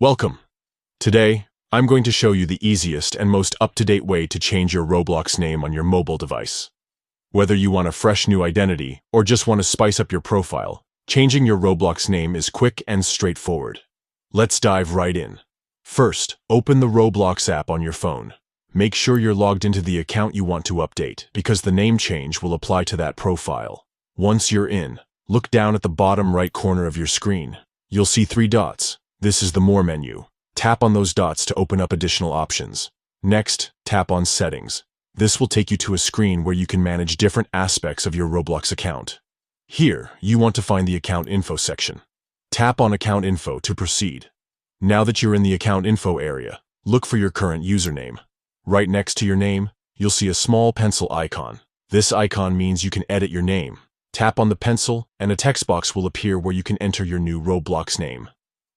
Welcome. Today, I'm going to show you the easiest and most up-to-date way to change your Roblox name on your mobile device. Whether you want a fresh new identity or just want to spice up your profile, changing your Roblox name is quick and straightforward. Let's dive right in. First, open the Roblox app on your phone. Make sure you're logged into the account you want to update, because the name change will apply to that profile. Once you're in, look down at the bottom right corner of your screen. You'll see 3 dots. This is the More menu. Tap on those dots to open up additional options. Next, tap on Settings. This will take you to a screen where you can manage different aspects of your Roblox account. Here, you want to find the Account Info section. Tap on Account Info to proceed. Now that you're in the Account Info area, look for your current username. Right next to your name, you'll see a small pencil icon. This icon means you can edit your name. Tap on the pencil, and a text box will appear where you can enter your new Roblox name.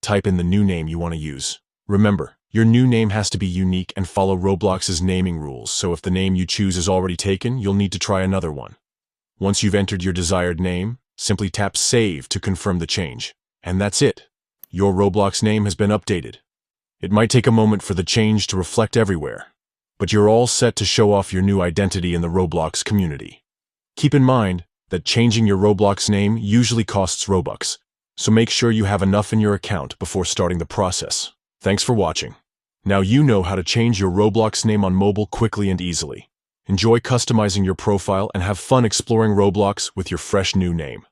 Type in the new name you want to use. Remember, your new name has to be unique and follow Roblox's naming rules, so if the name you choose is already taken, you'll need to try another one. Once you've entered your desired name, simply tap Save to confirm the change. And that's it. Your Roblox name has been updated. It might take a moment for the change to reflect everywhere, but you're all set to show off your new identity in the Roblox community. Keep in mind that changing your Roblox name usually costs Robux, so make sure you have enough in your account before starting the process. Thanks for watching. Now you know how to change your Roblox name on mobile quickly and easily. Enjoy customizing your profile and have fun exploring Roblox with your fresh new name.